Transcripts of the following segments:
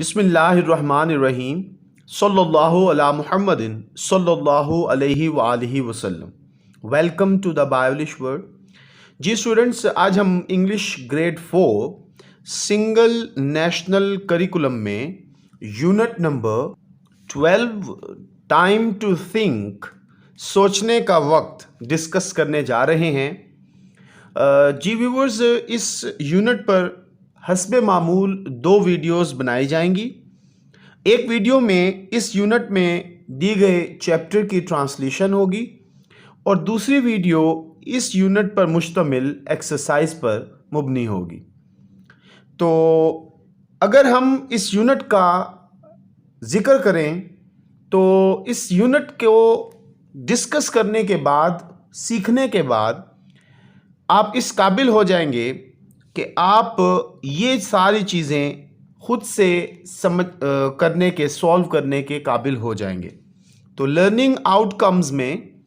बिस्मिल्लाहिर्रहमानिर्रहीम सल्लल्लाहु अला मुहम्मदिन सल्लल्लाहु अलैहि वालिहि वसल्लम। Welcome to the Biolish world. जी स्टूडेंट्स, आज हम English grade 4 single national curriculum में unit number 12 time to think, सोचने का वक्त डिस्कस करने जा रहे हैं। जी व्यूवर्स, इस यूनिट पर हस्बे मामूल 2 वीडियोस बनाई जाएंगी। एक वीडियो में इस यूनिट में दी गए चैप्टर की ट्रांसलेशन होगी और दूसरी वीडियो इस यूनिट पर मुश्तमिल एक्सरसाइज पर मुबनी होगी। तो अगर हम इस यूनिट का ज़िक्र करें तो इस यूनिट को डिस्कस करने के बाद, सीखने के बाद आप इस काबिल हो जाएंगे कि आप ये सारी चीज़ें खुद से सॉल्व करने के काबिल हो जाएंगे। तो लर्निंग आउटकम्स में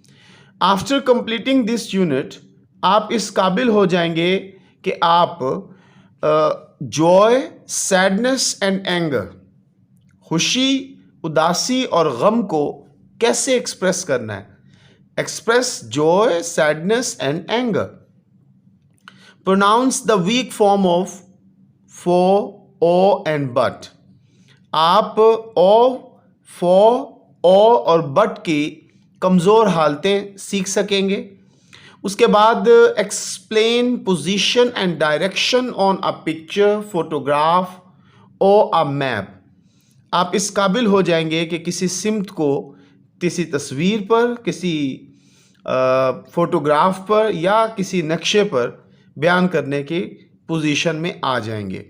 आफ्टर कंप्लीटिंग दिस यूनिट आप इस काबिल हो जाएंगे कि आप जॉय, सैडनेस एंड एंगर, खुशी, उदासी और गम को कैसे एक्सप्रेस करना है। Express Joy, sadness and anger. Pronounce the weak form of for, or and but। आप or, for, or और but की कमज़ोर हालतें सीख सकेंगे। उसके बाद explain position and direction on a picture, photograph और अ मैप। आप इस काबिल हो जाएंगे कि किसी सिमत को किसी तस्वीर पर, किसी फोटोग्राफ पर या किसी नक्शे पर बयान करने की पोजीशन में आ जाएंगे।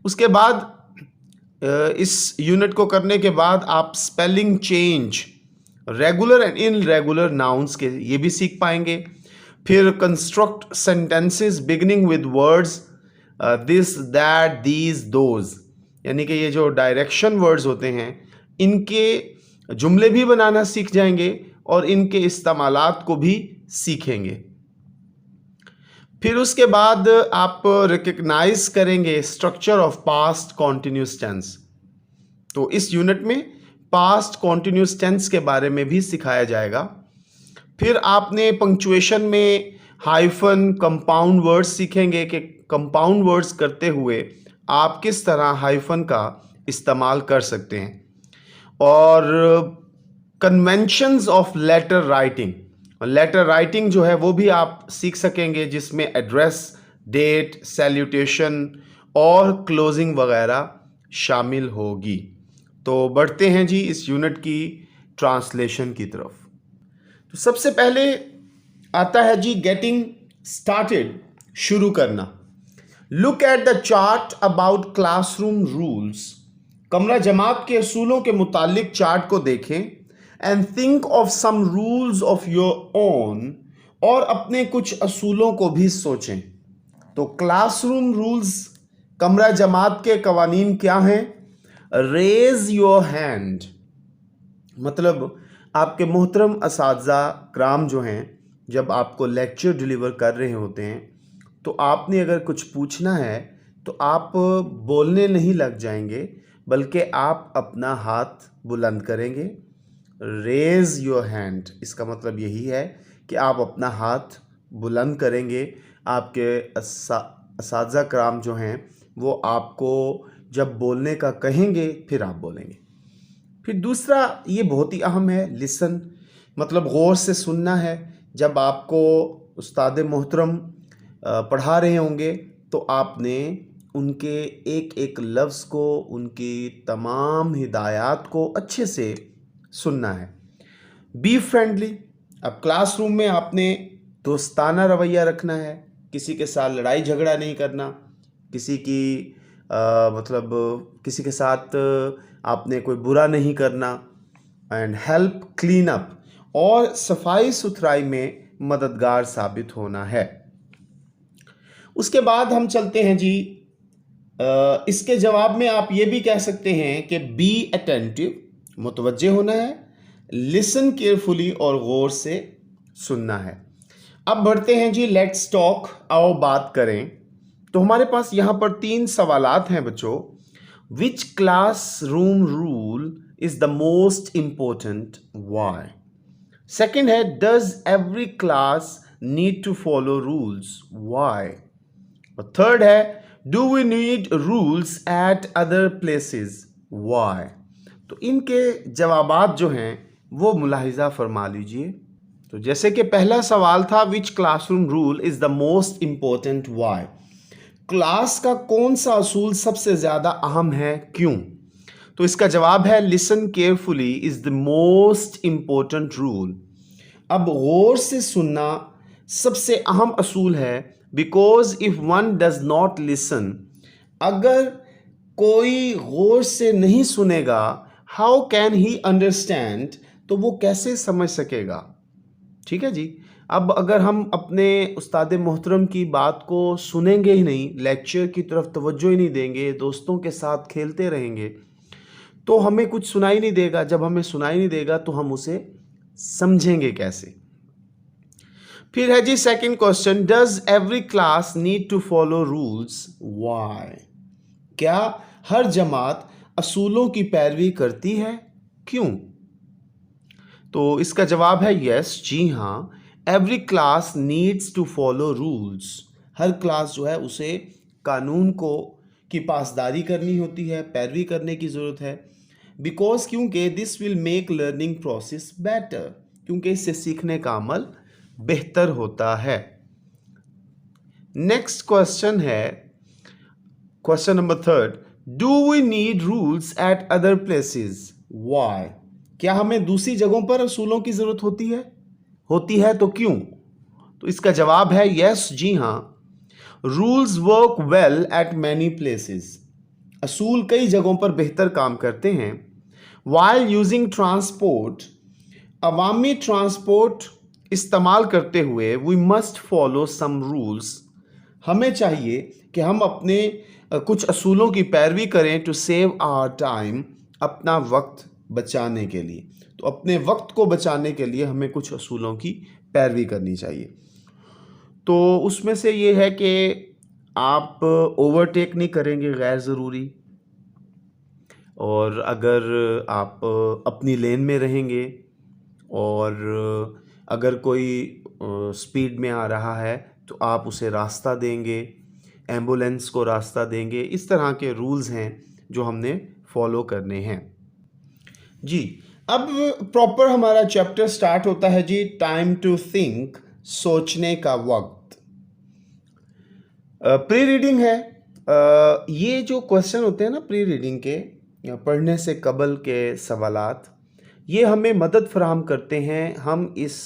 उसके बाद इस यूनिट को करने के बाद आप spelling change, regular and irregular nouns के ये भी सीख पाएंगे। फिर construct sentences beginning with words this, that, these, those, यानी कि ये जो डायरेक्शन वर्ड्स होते हैं इनके जुमले भी बनाना सीख जाएंगे और इनके इस्तेमालात को भी सीखेंगे। फिर उसके बाद आप रिकग्नाइज करेंगे structure of past continuous tense. तो इस यूनिट में पास्ट कॉन्टिन्यूस टेंस के बारे में भी सिखाया जाएगा। फिर आपने पंक्चुएशन में हाइफन, कंपाउंड वर्ड्स सीखेंगे कि कंपाउंड वर्ड्स करते हुए आप किस तरह हाइफन का इस्तेमाल कर सकते हैं। और conventions of letter writing, letter writing जो है वो भी आप सीख सकेंगे, जिसमें एड्रेस, डेट, सैल्यूटेशन और क्लोजिंग वगैरह शामिल होगी। तो बढ़ते हैं जी इस यूनिट की ट्रांसलेशन की तरफ। तो सबसे पहले आता है जी गेटिंग स्टार्टेड, शुरू करना। Look at the chart about classroom rules. कमरा जमात के असूलों के मुतालिक चार्ट को देखें। And think of some rules of your own, और अपने कुछ असूलों को भी सोचें। तो क्लासरूम रूल्स, कमरा जमात के कवानीन क्या हैं? रेज योर हैंड, मतलब आपके मोहतरम असातिज़ा कराम जो हैं, जब आपको लेक्चर डिलीवर कर रहे होते हैं तो आपने अगर कुछ पूछना है तो आप बोलने नहीं लग जाएंगे, बल्कि आप अपना हाथ बुलंद करेंगे। रेज योर हैंड, इसका मतलब यही है कि आप अपना हाथ बुलंद करेंगे। आपके असातिज़ा कराम जो हैं वो आपको जब बोलने का कहेंगे फिर आप बोलेंगे। फिर दूसरा, ये बहुत ही अहम है, लिसन, मतलब गौर से सुनना है। जब आपको उस्ताद मोहतरम पढ़ा रहे होंगे तो आपने उनके एक एक लफ्ज़ को, उनकी तमाम हिदायत को अच्छे से सुनना है। बी फ्रेंडली, अब क्लासरूम में आपने दोस्ताना रवैया रखना है, किसी के साथ लड़ाई झगड़ा नहीं करना, किसी की किसी के साथ आपने कोई बुरा नहीं करना। एंड हेल्प क्लीन अप, और सफाई सुथराई में मददगार साबित होना है। उसके बाद हम चलते हैं जी, इसके जवाब में आप ये भी कह सकते हैं कि बी अटेंटिव, मुतवज्जे होना है, लिसन केयरफुली और गौर से सुनना है। अब बढ़ते हैं जी, लेट्स टॉक, आओ बात करें। तो हमारे पास यहाँ पर 3 सवालात हैं बच्चों। Which classroom rule is the most important, why? Second है, does every class need to follow rules, why? और थर्ड है, do we need rules at other places, why? तो इनके जवाबात जो हैं वो मुलाहिजा फरमा लीजिए। तो जैसे कि पहला सवाल था, which classroom rule is the most important, why? Class का कौन सा असूल सबसे ज्यादा अहम है, क्यों? तो इसका जवाब है, listen carefully is the most important rule. अब गौर से सुनना सबसे अहम असूल है, because if one does not listen, अगर कोई गौर से नहीं सुनेगा, हाउ कैन ही अंडरस्टैंड, तो वो कैसे समझ सकेगा? ठीक है जी। अब अगर हम अपने उस्ताद मोहतरम की बात को सुनेंगे ही नहीं, लेक्चर की तरफ तवज्जो ही नहीं देंगे, दोस्तों के साथ खेलते रहेंगे, तो हमें कुछ सुनाई नहीं देगा। जब हमें सुनाई नहीं देगा तो हम उसे समझेंगे कैसे? फिर है जी second question, does every class need to follow rules, why? क्या हर जमात असूलों की पैरवी करती है, क्यों? तो इसका जवाब है यस, जी हाँ, every class needs to follow rules. हर क्लास जो है उसे कानून को की पासदारी करनी होती है, पैरवी करने की ज़रूरत है। बिकॉज, क्योंकि this will make learning process better, क्योंकि इससे सीखने का अमल बेहतर होता है। नेक्स्ट क्वेश्चन है, question number third, do we need rules at other places, why? क्या हमें दूसरी जगहों पर असूलों की जरूरत होती है? होती है तो क्यों? तो इसका जवाब है यस, जी हाँ, rules work well at many places. असूल कई जगहों पर बेहतर काम करते हैं। वाइल यूजिंग ट्रांसपोर्ट, अवामी ट्रांसपोर्ट इस्तेमाल करते हुए, we must follow some rules, हमें चाहिए कि हम अपने कुछ असूलों की पैरवी करें, टू सेव आवर टाइम, अपना वक्त बचाने के लिए। तो अपने वक्त को बचाने के लिए हमें कुछ असूलों की पैरवी करनी चाहिए। तो उसमें से ये है कि आप ओवरटेक नहीं करेंगे गैर ज़रूरी, और अगर आप अपनी लेन में रहेंगे, और अगर कोई स्पीड में आ रहा है तो आप उसे रास्ता देंगे, एम्बुलेंस को रास्ता देंगे। इस तरह के रूल्स हैं जो हमने फॉलो करने हैं जी। अब प्रॉपर हमारा चैप्टर स्टार्ट होता है जी, टाइम टू थिंक, सोचने का वक्त। प्री रीडिंग है। ये जो क्वेश्चन होते हैं ना प्री रीडिंग के, पढ़ने से कबल के सवालात, ये हमें मदद फराहम करते हैं। हम इस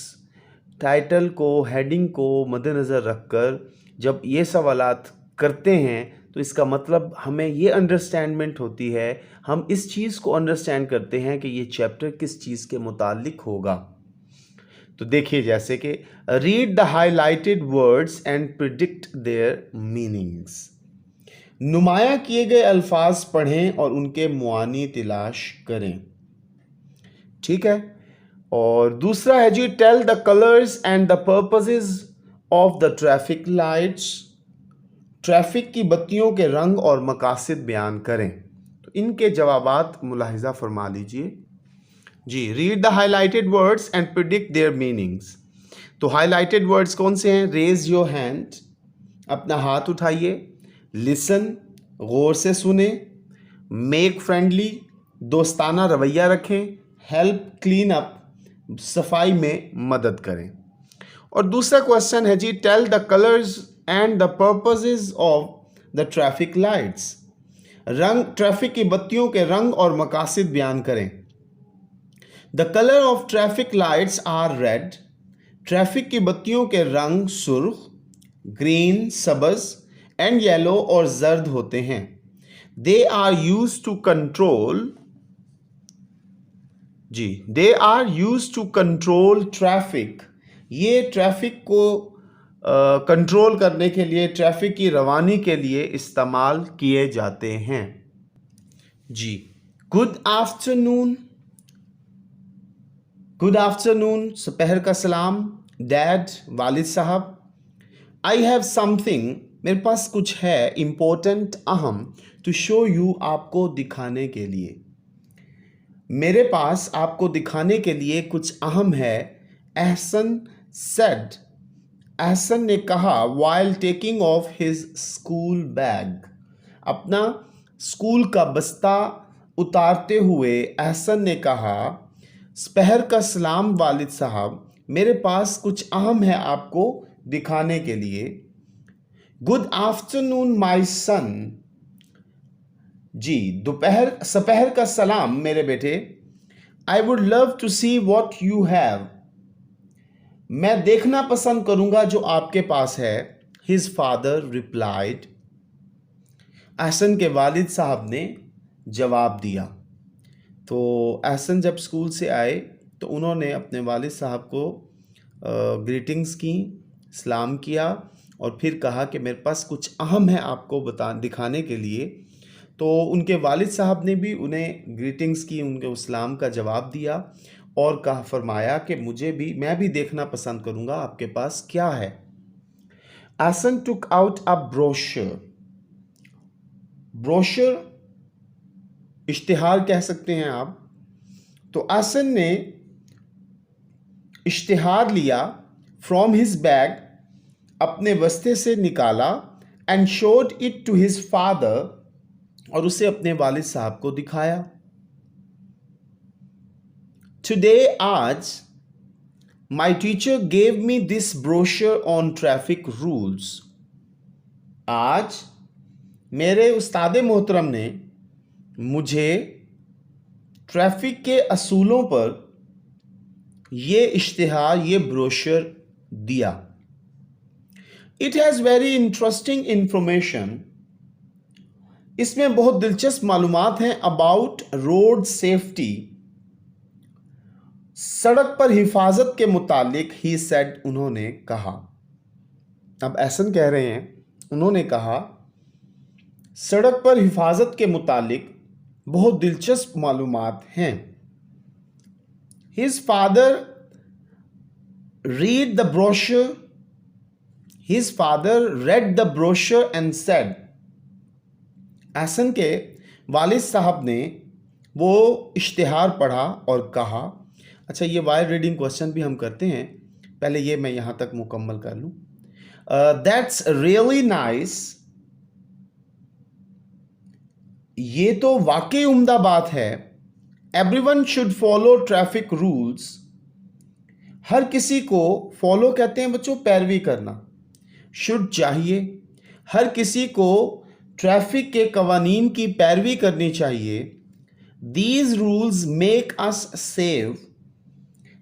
टाइटल को, हेडिंग को मद्देनज़र रखकर जब ये सवालात करते हैं तो इसका मतलब हमें ये अंडरस्टैंडमेंट होती है, हम इस चीज़ को अंडरस्टैंड करते हैं कि ये चैप्टर किस चीज़ के मुतालिक होगा। तो देखिए, जैसे कि read the highlighted words and predict their meanings, नुमाया किए गए अल्फाज पढ़ें और उनके मुआनी तलाश करें। ठीक है। और दूसरा है जी, tell the colours and the purposes of the traffic lights, traffic की बत्तियों के रंग और मकासद बयान करें। तो इनके जवाबात मुलाहिजा फरमा लीजिए जी। Read the highlighted words and predict their meanings. तो हाईलाइटेड वर्ड्स कौन से हैं? रेज योर हैंड, अपना हाथ उठाइए। लिसन, गौर से सुने। मेक फ्रेंडली, दोस्ताना रवैया रखें। हेल्प क्लीन अप, सफाई में मदद करें। और दूसरा क्वेश्चन है जी, tell the colours and the purposes of the traffic lights, रंग, ट्रैफिक की बत्तियों के रंग और मकासद बयान करें। The colour of traffic lights are red, traffic की बत्तियों के रंग सुर्ख, ग्रीन, सबज एंड येलो और जर्द होते हैं। They are use to control, जी, they are use to control traffic, ये ट्रैफिक को कंट्रोल करने के लिए, ट्रैफिक की रवानी के लिए इस्तेमाल किए जाते हैं जी। गुड आफ्टरनून, गुड आफ्टरनून, दोपहर का सलाम। डैड, वालिद साहब। आई हैव समथिंग मेरे पास कुछ है इम्पोर्टेंट, अहम, टू शो यू, आपको दिखाने के लिए। मेरे पास आपको दिखाने के लिए कुछ अहम है। एहसन सेड, एहसन ने कहा, while taking of his school bag, अपना स्कूल का बस्ता उतारते हुए एहसन ने कहा, स्पहर का सलाम वालिद साहब, मेरे पास कुछ अहम है आपको दिखाने के लिए। गुड आफ्टरनून माय सन, जी सपहर का सलाम मेरे बेटे। I would love to see what you have, मैं देखना पसंद करूंगा जो आपके पास है। हिज फादर रिप्लाइड, एहसन के वालिद साहब ने जवाब दिया। तो एहसन जब स्कूल से आए तो उन्होंने अपने वालिद साहब को ग्रीटिंग्स की, सलाम किया और फिर कहा कि मेरे पास कुछ अहम है आपको दिखाने के लिए। तो उनके वालिद साहब ने भी उन्हें ग्रीटिंग्स की, उनके सलाम का जवाब दिया और कहा, फरमाया कि मैं भी देखना पसंद करूंगा आपके पास क्या है। Ehsan took out a brochure, brochure इश्तिहार कह सकते हैं आप। तो एहसन ने इश्तिहार लिया, फ्रॉम हिज बैग, अपने बस्ते से निकाला, and showed it to his father, और उसे अपने वालिद साहब को दिखाया। टुडे, आज, my teacher gave me this brochure on traffic rules, आज मेरे उस्ताद मोहतरम ने मुझे ट्रैफिक के असूलों पर ये इश्तिहार, ये ब्रोशर दिया। It has very interesting information, इसमें बहुत दिलचस्प मालूमात हैं। अबाउट रोड सेफ्टी, सड़क पर हिफाजत के मुतालिक। ही सेड, उन्होंने कहा। अब एहसन कह रहे हैं, उन्होंने कहा, सड़क पर हिफाजत के मुतालिक बहुत दिलचस्प मालूमात हैं। His father read the brochure, his father read the brochure and said, Ehsan के वालिद साहब ने वो इश्तिहार पढ़ा और कहा। अच्छा, ये वाइल रीडिंग क्वेश्चन भी हम करते हैं, पहले ये मैं यहाँ तक मुकम्मल कर लूँ। दैट्स रियली नाइस, ये तो वाकई उम्दा बात है। Everyone should follow traffic rules, हर किसी को, फॉलो कहते हैं बच्चों पैरवी करना, शुड चाहिए, हर किसी को ट्रैफिक के कवानीन की पैरवी करनी चाहिए। These rules make us save,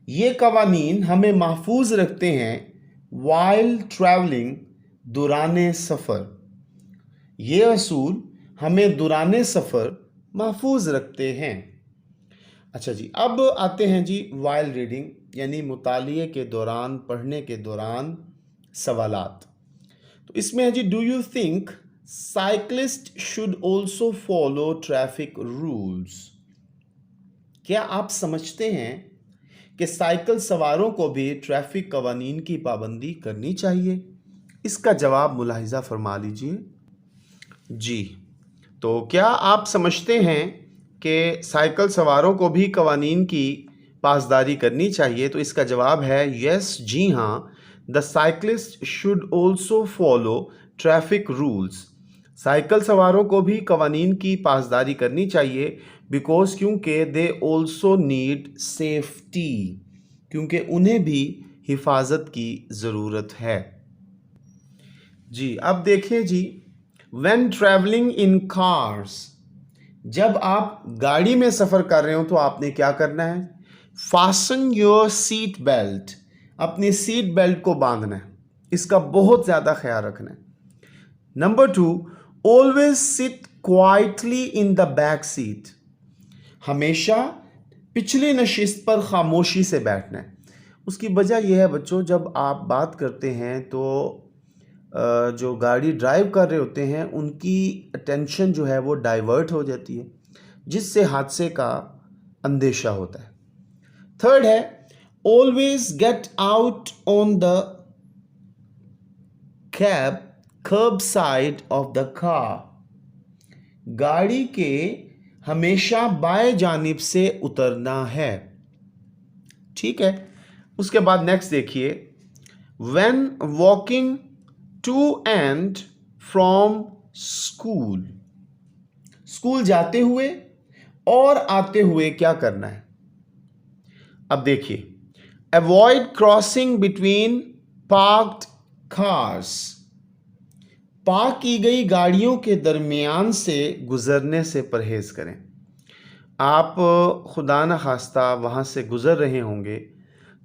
ये कवानीन हमें महफूज रखते हैं। वाइल ट्रैवलिंग, दुराने सफ़र, ये असूल हमें दुराने सफ़र महफूज रखते हैं। अच्छा जी, अब आते हैं जी वाइल रीडिंग, यानी मुतालिए के दौरान, पढ़ने के दौरान सवालात। तो इसमें है जी, do you think cyclist should also follow traffic rules, क्या आप समझते हैं कि साइकिल सवारों को भी ट्रैफिक कवानीन की पाबंदी करनी चाहिए? इसका जवाब मुलाहिजा फरमा लीजिए। जी, तो क्या आप समझते हैं कि साइकिल सवारों को भी कवानीन की पासदारी करनी चाहिए? तो इसका जवाब है यस, जी हाँ। The cyclist should also follow traffic rules, cycle सवारों को भी कवानीन की पासदारी करनी चाहिए। बिकॉज, क्योंकि दे ऑल्सो नीड सेफ्टी, क्योंकि उन्हें भी हिफाजत की ज़रूरत है। जी, अब देखिए जी, व्हेन ट्रैवलिंग इन कार्स, जब आप गाड़ी में सफ़र कर रहे हो तो आपने क्या करना है? फासन योर सीट बेल्ट, अपनी सीट बेल्ट को बांधना है, इसका बहुत ज़्यादा ख्याल रखना है। Number 2, always sit quietly in the back seat, हमेशा पिछली नशिस्त पर खामोशी से बैठना है। उसकी वजह यह है बच्चों, जब आप बात करते हैं तो जो गाड़ी ड्राइव कर रहे होते हैं उनकी अटेंशन जो है वो डाइवर्ट हो जाती है, जिससे हादसे का अंदेशा होता है। थर्ड है, always get out on the cab kerb side of the car, गाड़ी के हमेशा बाएं जानिब से उतरना है। ठीक है, उसके बाद नेक्स्ट देखिए, when walking to and from school, school जाते हुए और आते हुए क्या करना है। अब देखिए, avoid crossing between parked cars, park की गई गाड़ियों के दरमियान से गुजरने से परहेज करें। आप खुदा न खास्ता वहाँ से गुज़र रहे होंगे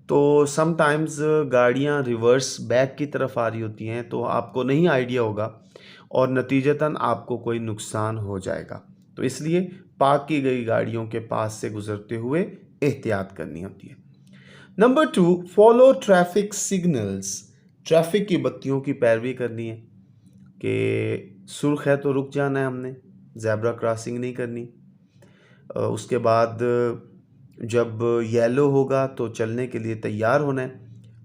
तो समटाइम्स गाड़ियाँ रिवर्स बैक की तरफ आ रही होती हैं, तो आपको नहीं आइडिया होगा और नतीजतन आपको कोई नुकसान हो जाएगा। तो इसलिए पार्क की गई गाड़ियों के पास से गुजरते हुए एहतियात करनी होती है। Number 2, follow traffic signals, traffic की बत्तियों की पैरवी करनी है कि सुर्ख है तो रुक जाना है हमने, ज़ेब्रा क्रॉसिंग नहीं करनी। उसके बाद जब येलो होगा तो चलने के लिए तैयार होना है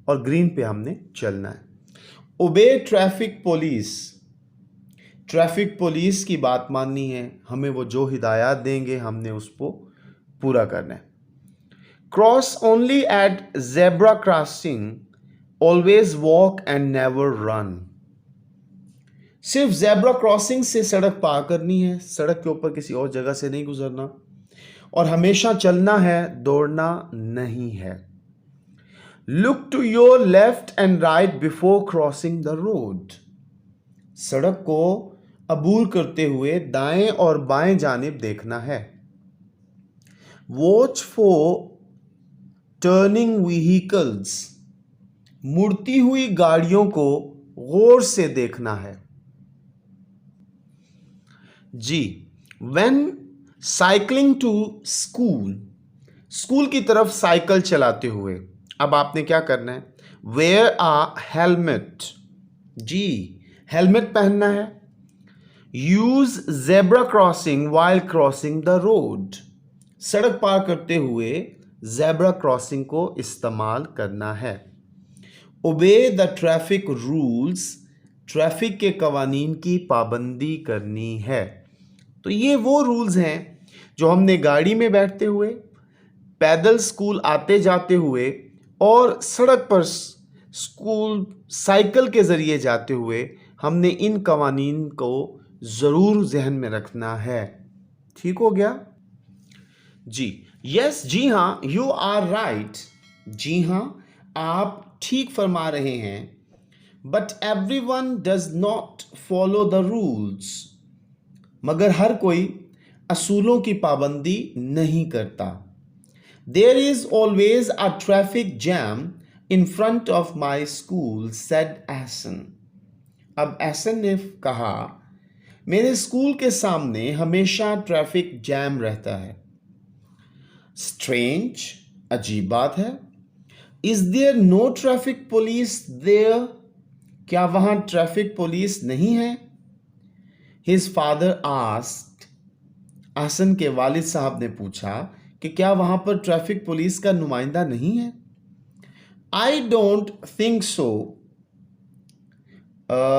और ग्रीन पे हमने चलना है। ओबे ट्रैफिक पुलिस, ट्रैफिक पुलिस की बात माननी है, हमें वो जो हिदायत देंगे हमने उसको पूरा करना है। Cross only at zebra crossing, always walk and never run, सिर्फ ज़ेब्रा क्रॉसिंग से सड़क पार करनी है, सड़क के ऊपर किसी और जगह से नहीं गुजरना, और हमेशा चलना है, दौड़ना नहीं है। Look to your left and right before crossing the road, सड़क को अबूर करते हुए दाएं और बाएं जानिब देखना है। वॉच फॉर टर्निंग व्हीकल्स, मुड़ती हुई गाड़ियों को गौर से देखना है। जी, when cycling to school, school की तरफ साइकिल चलाते हुए अब आपने क्या करना है, वेयर अ हेलमेट, जी हेलमेट पहनना है। Use zebra crossing while crossing the road, सड़क पार करते हुए ज़ेब्रा क्रॉसिंग को इस्तेमाल करना है। Obey the traffic rules, traffic के कवानीन की पाबंदी करनी है। तो ये वो रूल्स हैं जो हमने गाड़ी में बैठते हुए, पैदल स्कूल आते जाते हुए और सड़क पर स्कूल साइकिल के ज़रिए जाते हुए हमने इन कवानीन को ज़रूर जहन में रखना है। ठीक हो गया जी? यस, जी हाँ, यू आर राइट, जी हाँ आप ठीक फरमा रहे हैं। But everyone does not follow the rules, मगर हर कोई असूलों की पाबंदी नहीं करता। There is always a traffic jam in front of my school, said Ehsan. अब एहसन ने कहा, मेरे स्कूल के सामने हमेशा ट्रैफिक जैम रहता है। स्ट्रेंज, अजीब बात है। Is there no traffic police there, क्या वहां ट्रैफिक पुलिस नहीं है? हिज फादर आस्क्ड, एहसन के वालिद साहब ने पूछा कि क्या वहां पर ट्रैफिक पुलिस का नुमाइंदा नहीं है? आई डोंट थिंक सो,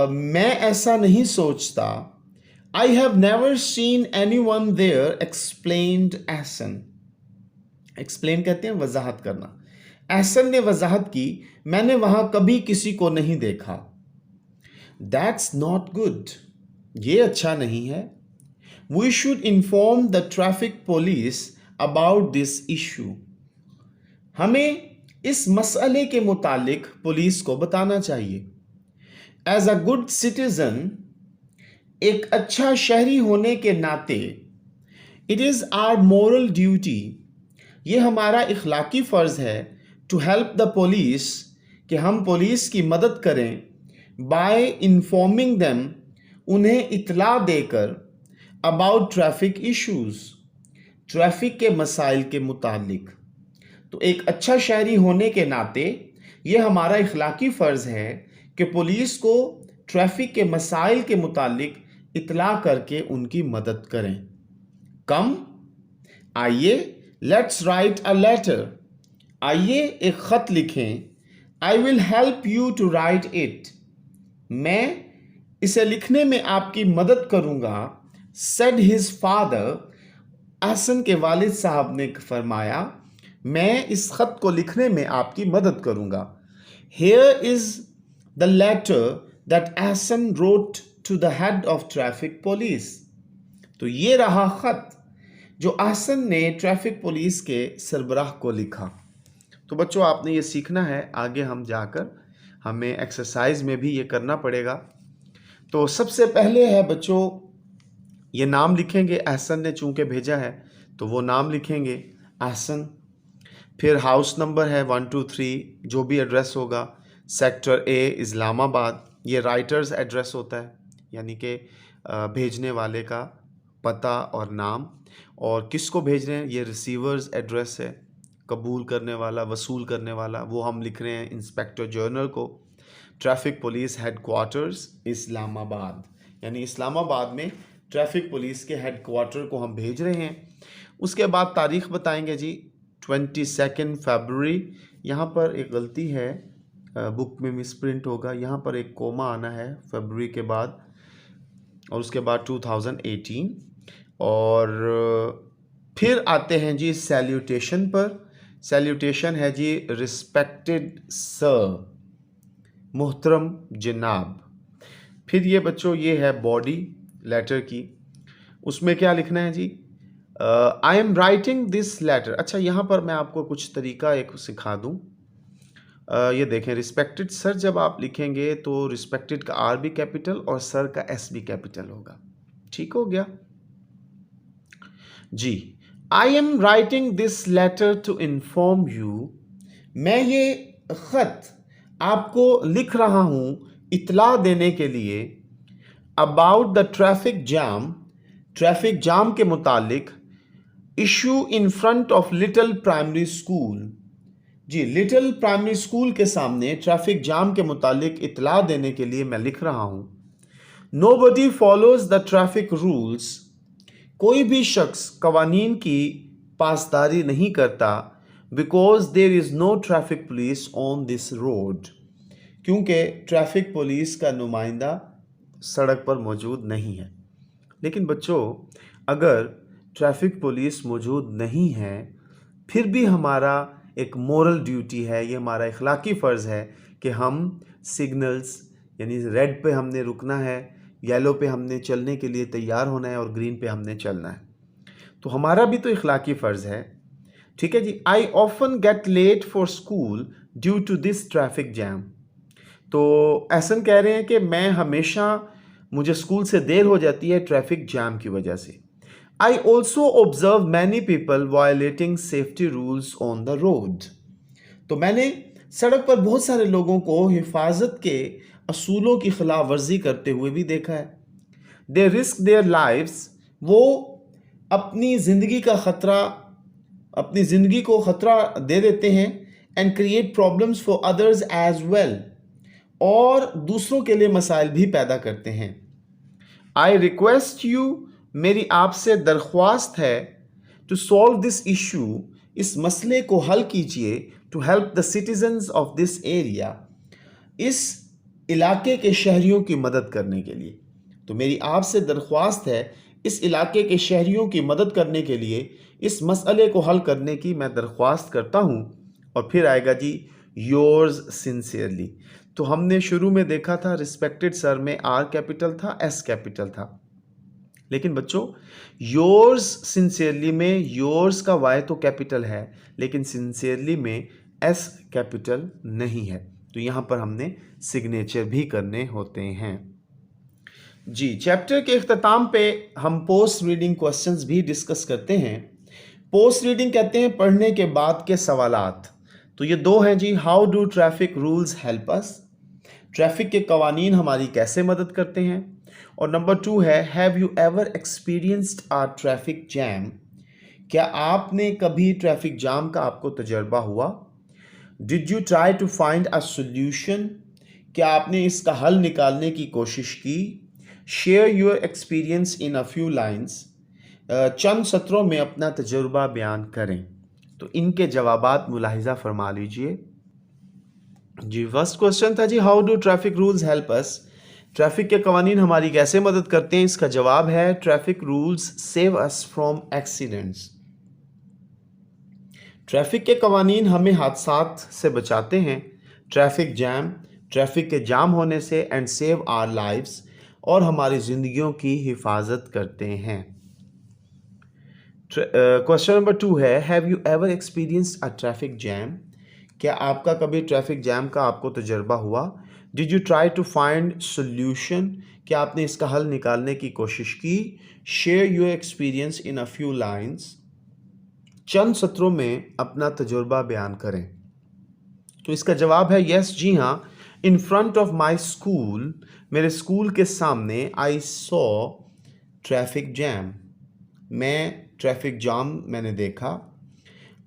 मैं ऐसा नहीं सोचता। I have never seen anyone there, explained Ehsan. Explain कहते हैं वजाहत करना। एहसन ने वजाहत की, मैंने वहां कभी किसी को नहीं देखा। दैट्स नॉट गुड, ये अच्छा नहीं है। We should inform the traffic police about this issue, हमें इस मसले के मुतालिक पुलिस को बताना चाहिए। एज अ गुड सिटीजन, एक अच्छा शहरी होने के नाते, it is our moral duty, ये हमारा इखलाकी फ़र्ज़ है, टू हेल्प द पुलिस, कि हम पुलिस की मदद करें, बाय इन्फॉर्मिंग देम, उन्हें इत्तला देकर, अबाउट ट्रैफिक इश्यूज़, ट्रैफिक के मसाइल के मुतालिक। तो एक अच्छा शहरी होने के नाते ये हमारा इखलाकी फ़र्ज़ है कि पुलिस को ट्रैफिक के मसाइल के मुतालिक इत्तला करके उनकी मदद करें। कम, आइए, लेट्स राइट अ लेटर, आइए एक ख़त लिखें। I will help you to write it, मैं इसे लिखने में आपकी मदद करूंगा, said his father। एहसन के वालिद साहब ने फरमाया, मैं इस खत को लिखने में आपकी मदद करूंगा। Here is the letter that Ahsan wrote to the head of traffic police। तो ये रहा खत जो अहसन ने ट्रैफिक पुलिस के सरबराह को लिखा। तो बच्चों आपने ये सीखना है, आगे हम जाकर हमें एक्सरसाइज में भी ये करना पड़ेगा। तो सबसे पहले है बच्चों, ये नाम लिखेंगे, अहसन ने चूंकि भेजा है तो वो नाम लिखेंगे अहसन। फिर हाउस नंबर है 123, जो भी एड्रेस होगा, सेक्टर ए इस्लामाबाद, ये राइटर्स एड्रेस होता है, यानी कि भेजने वाले का पता और नाम, और किसको भेज रहे हैं ये रिसीवर्स एड्रेस है, कबूल करने वाला, वसूल करने वाला, वो हम लिख रहे हैं इंस्पेक्टर जनरल को। ट्रैफिक पुलिस हेडक्वार्टर्स इस्लामाबाद, यानी इस्लामाबाद में ट्रैफिक पुलिस के हेडक्वार्टर को हम भेज रहे हैं। उसके बाद तारीख़ बताएंगे जी 22 फरवरी। यहाँ पर एक गलती है, बुक में मिसप्रिंट होगा, यहाँ पर एक कोमा आना है फरवरी के बाद, और उसके बाद 2018। और फिर आते हैं जी सैल्यूटेशन पर। सैल्यूटेशन है जी रिस्पेक्टेड सर, मोहतरम जनाब। फिर ये बच्चों ये है बॉडी लेटर की, उसमें क्या लिखना है जी, I am writing this letter. अच्छा, यहाँ पर मैं आपको कुछ तरीका एक सिखा दूँ। ये देखें, रिस्पेक्टेड सर जब आप लिखेंगे तो रिस्पेक्टेड का आर भी कैपिटल और सर का एस भी कैपिटल होगा। ठीक हो गया जी। I am writing this letter to inform you, मैं ये खत आपको लिख रहा हूं इतला देने के लिए, about the traffic jam, traffic jam के मुतालिक, issue in front of little primary school. जी, लिटिल प्राइमरी स्कूल के सामने ट्रैफिक जाम के मुतालिक इतला देने के लिए मैं लिख रहा हूं। Nobody follows the traffic rules, कोई भी शख्स कवानीन की पासदारी नहीं करता, because there is no traffic police on this road, क्योंकि ट्रैफिक पुलिस का नुमाइंदा सड़क पर मौजूद नहीं है। लेकिन बच्चों, अगर ट्रैफिक पुलिस मौजूद नहीं है, फिर भी हमारा एक मोरल ड्यूटी है, ये हमारा इखलाकी फ़र्ज़ है कि हम सिग्नल्स, यानी रेड पे हमने रुकना है, येलो पे हमने चलने के लिए तैयार होना है और ग्रीन पे हमने चलना है। तो हमारा भी तो इखलाकी फ़र्ज़ है। ठीक है जी। I often get late for school due to this traffic jam. तो एहसन कह रहे हैं कि मैं हमेशा, मुझे स्कूल से देर हो जाती है ट्रैफिक जैम की वजह से। I also observe many people violating safety rules on the road. तो मैंने सड़क पर बहुत सारे लोगों को हिफाजत के असूलों की खिलाफ वर्जी करते हुए भी देखा है। दे रिस्क देयर लाइव्स, वो अपनी ज़िंदगी का ख़तरा, अपनी ज़िंदगी को ख़तरा दे देते हैं, and create problems for others as well, और दूसरों के लिए मसाइल भी पैदा करते हैं। आई रिक्वेस्ट यू, मेरी आपसे दरख्वास्त है, टू सॉल्व दिस इशू, इस मसले को हल कीजिए, to help the citizens of this area, इस इलाके के शहरियों की मदद करने के लिए। तो मेरी आपसे दरख्वास्त है, इस इलाके के शहरियों की मदद करने के लिए, इस मसले को हल करने की मैं दरख्वास्त करता हूँ। और फिर आएगा जी योर्स सिंसियरली। तो हमने शुरू में देखा था रिस्पेक्टेड सर में आर कैपिटल था, एस कैपिटल था, लेकिन बच्चों योर्स सिंसियरली में योर्स का वाई तो कैपिटल है, लेकिन सिंसियरली में एस कैपिटल नहीं है। तो यहाँ पर हमने सिग्नेचर भी करने होते हैं जी। चैप्टर के इख्तिताम पे हम पोस्ट रीडिंग क्वेश्चंस भी डिस्कस करते हैं। पोस्ट रीडिंग कहते हैं पढ़ने के बाद के सवालात। तो ये दो हैं जी, how do traffic rules help us, traffic के कवानीन हमारी कैसे मदद करते हैं, और नंबर 2 है have you ever experienced a traffic jam, क्या आपने कभी ट्रैफिक जाम का आपको तजर्बा हुआ। Did you try to find a solution, क्या आपने इसका हल निकालने की कोशिश की। Share your experience in a few lines, चंद सत्रों में अपना तजुर्बा बयान करें। तो इनके जवाबात मुलाहिजा फरमा लीजिए जी। फर्स्ट क्वेश्चन था जी, how do traffic rules help us, traffic के कवानीन हमारी कैसे मदद करते हैं? इसका जवाब है traffic rules save us from accidents. Traffic के कवानीन हमें हादसात से बचाते हैं। ट्रैफिक के जाम होने से एंड सेव आवर लाइव्स, और हमारी ज़िंदगियों की हिफाजत करते हैं। क्वेश्चन नंबर 2 है, have you ever experienced a traffic jam? क्या आपका कभी ट्रैफिक जैम का आपको तजुर्बा हुआ? Did you try to find solution? क्या आपने इसका हल निकालने की कोशिश की? Share your experience in a few lines. चंद सत्रों में अपना तजुर्बा बयान करें। तो इसका जवाब है यस, जी हाँ। इन फ्रंट ऑफ माई स्कूल, मेरे स्कूल के सामने, आई सॉ ट्रैफिक जैम, मैं ट्रैफिक जाम मैंने देखा।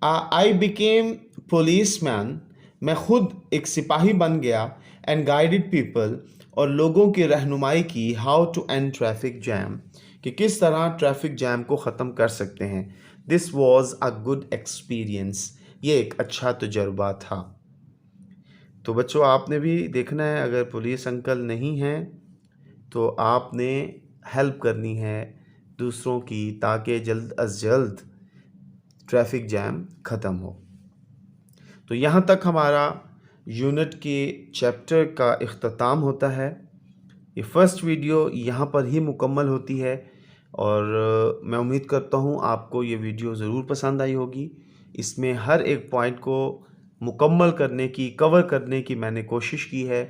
आई बिकेम पुलिसमैन, मैं खुद एक सिपाही बन गया। एंड गाइडेड पीपल, और लोगों की रहनुमाई की, how to end traffic jam, कि किस तरह ट्रैफिक जैम को ख़त्म कर सकते हैं। This was a good experience, ये एक अच्छा तजुर्बा था। तो बच्चों, आपने भी देखना है, अगर पुलिस अंकल नहीं हैं तो आपने हेल्प करनी है दूसरों की, ताकि जल्द अज जल्द ट्रैफिक जैम ख़त्म हो। तो यहाँ तक हमारा यूनिट के चैप्टर का इख्तिताम होता है। ये फर्स्ट वीडियो यहाँ पर ही मुकम्मल होती है, और मैं उम्मीद करता हूँ आपको ये वीडियो ज़रूर पसंद आई होगी। इसमें हर एक पॉइंट को मुकम्मल करने की, कवर करने की मैंने कोशिश की है।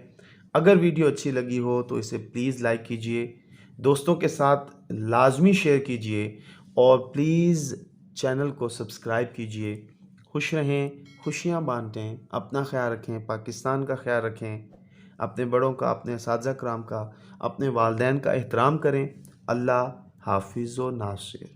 अगर वीडियो अच्छी लगी हो तो इसे प्लीज़ लाइक कीजिए, दोस्तों के साथ लाजमी शेयर कीजिए, और प्लीज़ चैनल को सब्सक्राइब कीजिए। खुश रहें, खुशियाँ बांटें, अपना ख्याल रखें, पाकिस्तान का ख्याल रखें, अपने बड़ों का, अपने असातिज़ा कराम का, अपने वालिदैन का एहतराम करें। अल्लाह हाफिज़ व नासिर।